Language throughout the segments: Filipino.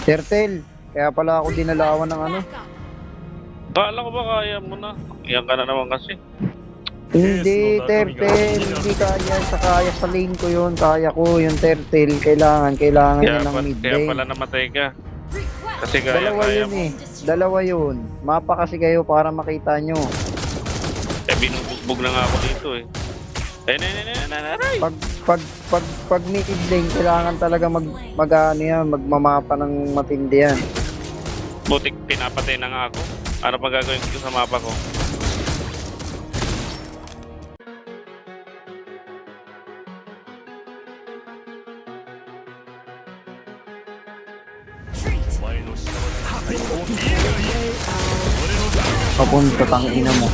Turtle, kaya pala ako dinalawan ng ano. Kala ko ba kaya mo na? Yan ka na naman kasi. Hindi, Turtle, hindi kaya. Kaya sa lane ko yun, kaya ko yung Turtle. Kailangan niya ng mid Kaya lane. pala namatay ka. Kasi kaya Dalawa yun mo. eh. Dalawa yun. Mapa kasi kayo para makita nyo. Eh, binubugbog na nga ako dito eh. Pag mid lane, kailangan talaga ano yan, magmamapa ng matindi yan. Butik pinapatay na nga ako. Ano pa gagawin ko sa mapa ko? Papunta tang ina mo.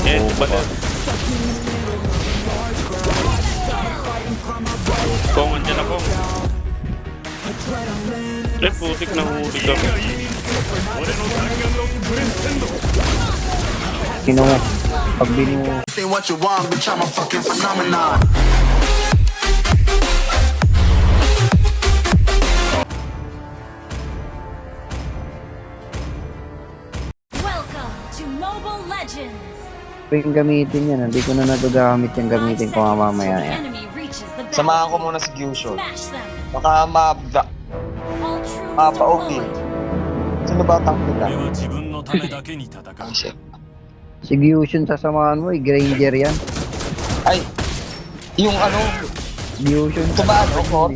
Eh, bala. Kung andyan ako. Eh, putik na huli ka. Sino mo? Pag binu... Say what you want, bitch, I'm a fucking phenomenon. Welcome to Mobile Legends. Yung gamitin yan, hindi ko na nagagamit yung gamitin ko nga mamaya yan. Enemy reaches the Samahan ko battlefield. muna si Gyusho. Smash them. Baka mabda. All troops Pa-OP. deployed. Sino ba ang tank nila? 俺は自分のためだけに戦う Ang shit. Si Gyushun sasamahan mo, Granger yan. Ay! Yung ano? Gyushun Ito ba ano? Core?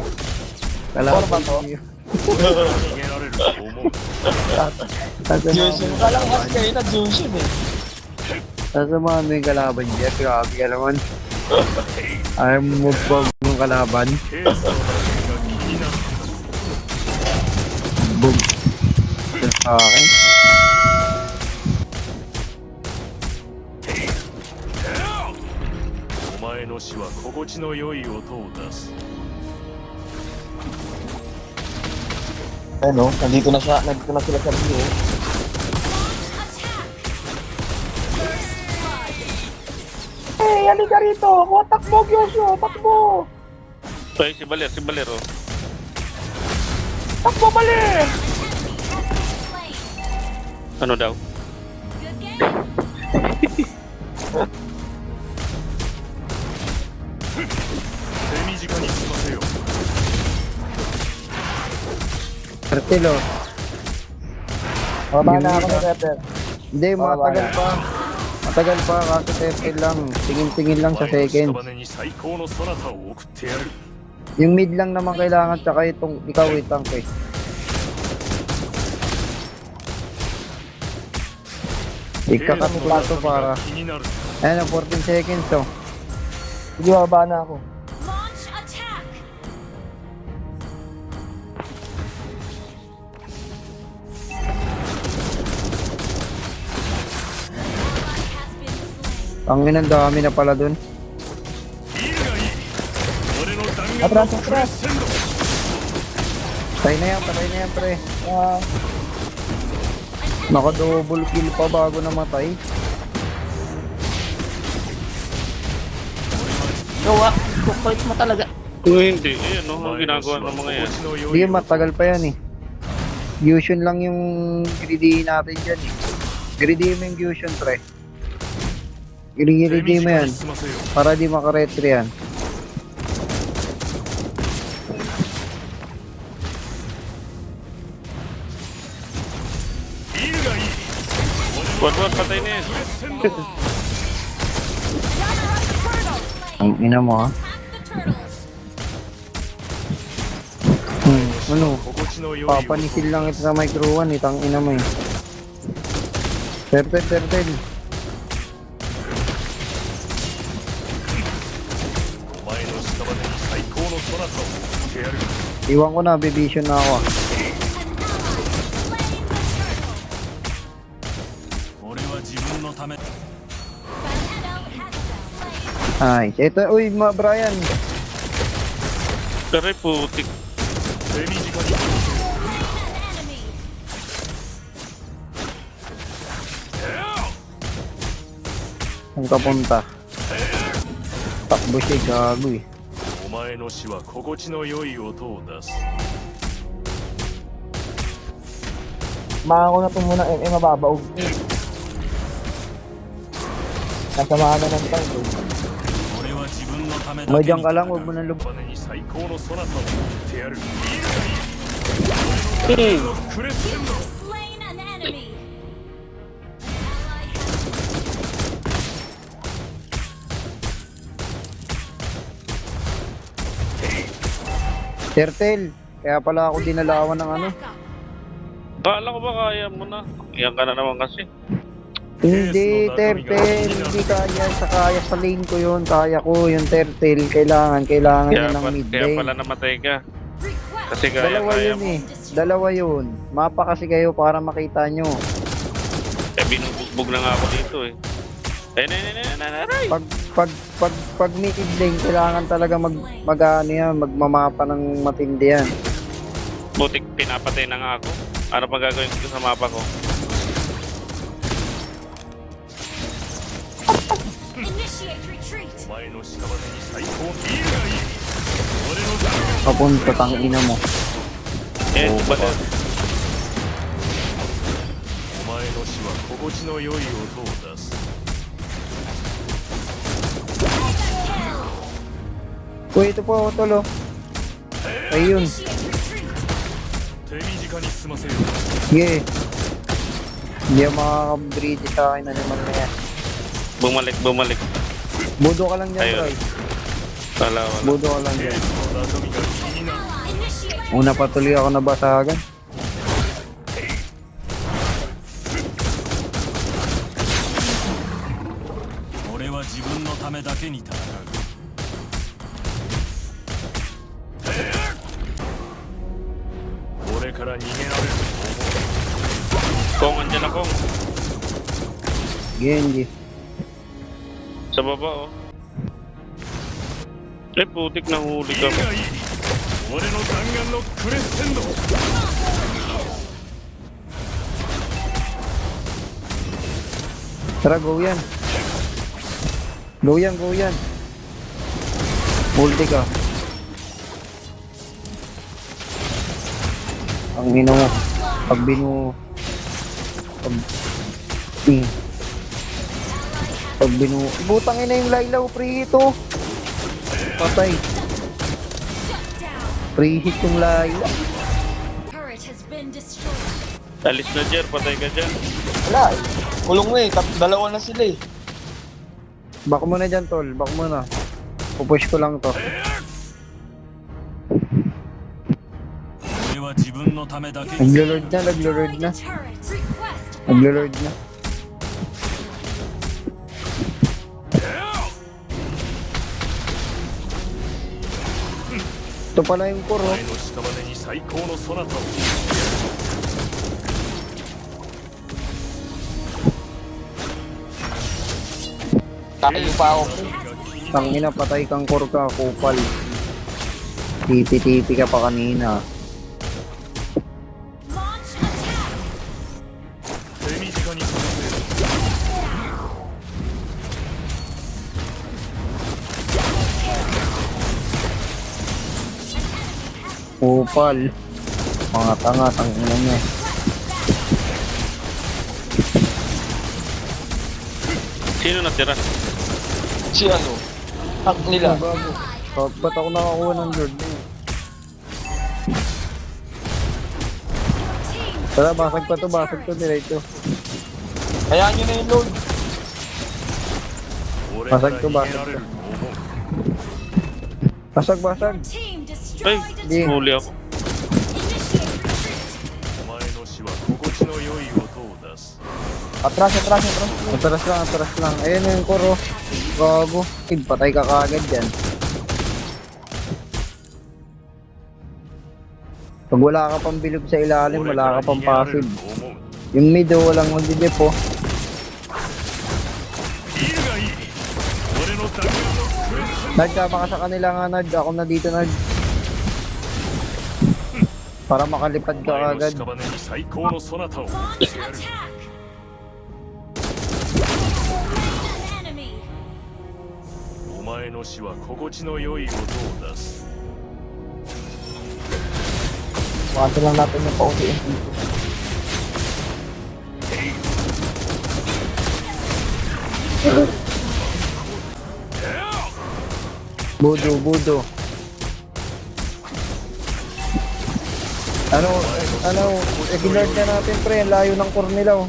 Kalaban Core ba to? 逃げられると思う Gyusho. Kala ko kasi kayo na Gyusho eh. Sasamahan mo yung kalaban niya, grabe ka naman. Ayaw mo ba yung kalaban? ケースの打線が気になる Boom. Ito sa akin. お前の死は心地の良い音を出す Ano? Nandito na siya. Nandito na sila sa Rio. Hey, halika rito! Takbo, Gyusho! Takbo! Ay, si Baler oh. Takbo, Baler! Ano daw? Good game. 手短に済ませよ Turtle oh. Baba na ako ng Pepper. Hindi, matagal pa. Matagal pa, kaso Turtle lang. Tingin-tingin lang お sa 前の seconds. 屍に最高のそなたを送ってやる Yung mid lang naman kailangan, tsaka itong ikaw itang eh. Ikakamit pa ito para... 気になる Ayan, 14 seconds oh. Sige, baba na ako. Launch attack. Ally has been slain. Ang inang dami na pala dun. いいがいい俺の弾丸 Atras, のクレッ atras! シェンド Patay na yan, pre. Naka-double kill pa bago namatay. Gawa! Kukulit mo talaga. Kung hindi, eh, ano お ang 前の死 ginagawa は ng mga 心 yan? 地の良 Hindi, い音 matagal pa yan eh. Fusion lang yung greedy natin dyan eh. Greedy mo yung fusion, pre. 手 Greedy mo 短 yan. に済ませよ Para di makaretry yan. Wag, patay na yan. Ang ina mo ha. Ano? 心地の良い音 Papanisil lang ito sa micro 1 eh. Tang ina mo eh. Turtle. お前の屍に最高のそなたを送ってやる Iwan ko na, bibision na ako ah. 俺は自分のため Ay, ito, uy, Brian. Pero putik. 手短に済ませよ Saan ka punta? Takbo siya, gago eh. お前の死は心地の良い音を出す Baka ko na ito muna mababaog. Nasamahan na ng time doon. 俺は自分のためだ Mo け dyan に ka lang, 戦 huwag mo う nang lub... 場に最高のそなたを振ってやる。俺のクレッセンド Slain an enemy. Ally has Turtle, kaya pala ako dinalawan ng ano. backup. Kala ko ba kaya mo na? Yan ka na naman kasi. Hindi, Turtle, hindi kaya. Kaya sa lane ko yun, kaya ko yung Turtle. Kailangan niya ng mid Kaya pala lane. namatay ka. Request Kasi kaya Dalawa yun mo. eh. Dalawa yun. Mapa kasi kayo para makita nyo. Eh, binubugbog na nga ako dito eh. Ay. Pag mid lane, kailangan talaga ano yan, magmamapa ng matindi yan. Butik pinapatay na nga ako. Ano pa gagawin ko sa mapa ko? initiate retreat. お前の屍に最高のいいがいい。俺のダメ Papunta tang ina mo. Eh, bala. お前の死は心地の良い音を出す。 Uy, ito po, tolo. Ayun. Initiate retreat. 手短に済ませよう。 Sige. Hindi ako makaka-breed sa akin na naman na yan. Bumalik. Budo ka lang dyan, Ayun. Troy. Wala. Budo ka lang ゲー dyan. ムの中身が気になる。 Initiate. Una patuloy ako nabasagan. 俺は自分のためだけに戦う。俺から逃げられると思う。 Kung andyan ako. Genji. Sa baba oh. Eh, putik na huli いい ka. がいい。俺の弾丸のクレッセンド。 Tara, go yan. Go yan. Multi ka. Ang ino mo. Pag binu... Pag... Pag binu... Butang ina yung Lailaw, prito. Patay. Shut down. Pre-hit yung Lailaw. Turret has been destroyed. Alis na Jer, patay ka dyan. Wala eh. Kulong mo eh. Dalawa na sila eh. Back mo na dyan, tol. Back mo na. Pupush ko lang to. 俺は自分のためだけに。 Naglo-lord na. Destroyed a turret. Request. Naglo-lord na. Ito pala yung core, お oh. 前の屍に最高のそなたを。 Tayo pa ako. Tangina, patay kang core ka, kupal. Tipi-tipi ka pa kanina. Launch attack. 手短に済ませよう。 Kupal. Mga tanga, tangina niya. Sino natira? Si ano? Tank nila. Bago. Ba't ako nakakuha ng lord na yun? Tara, basag pa to, diretso. Hayaan nyo na yung load. 俺から逃げられると思う。 Basag. Team Ay, destroyed a di. turret. huli ako. Initiate retreat. お前の死は心地の良い音を出す。 Atras. Atras lang. Ayun na yung core, oh. Gago. Kid, patay ka kagad dyan. Pag wala ka pang bilog sa ilalim, 俺か wala ら ka pang 逃げられる passive. と思う。 Yung mid, oh, walang magdidip, oh. いいがいい。俺の弾丸のクレッセン Nard, tama ka sa kanila nga, Nard. Ako na dito, Nard. Para makalipad ド。お ka 前の agad. 屍に最高のそなたを。 Launch attack. Slain an enemy. お前の死は心地の良い音を出す。 Wakati lang natin yung pauliin dito. Budo. Ano, i-guard na natin pre, ang layo ng core nila oh.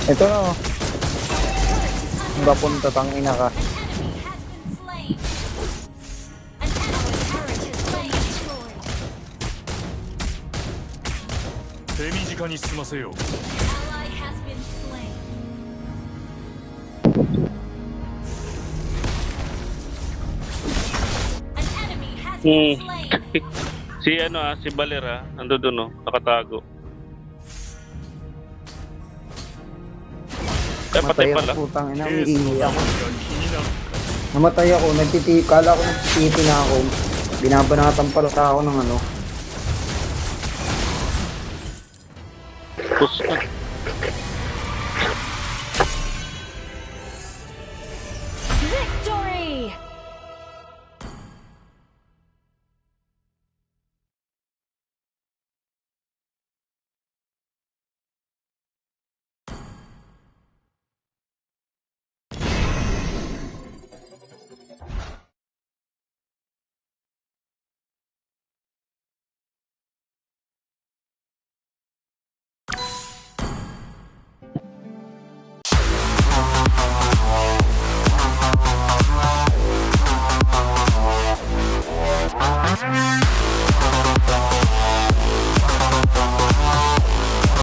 Ito na oh. Ang papunta tang ina ka. An enemy has been slain. An enemy turret has been destroyed. 手短に済ませよう Ally has been slain. An enemy has been slain. Si Valera, ando doon nakatago. Patay Matay pala. ako, putang ina, ケース umiihi の ako. 中身が気になる Namatay ako, kala ko nagtitipi na ako. Binabanatan pala ako ng ano. Push na. Victory! Thank you.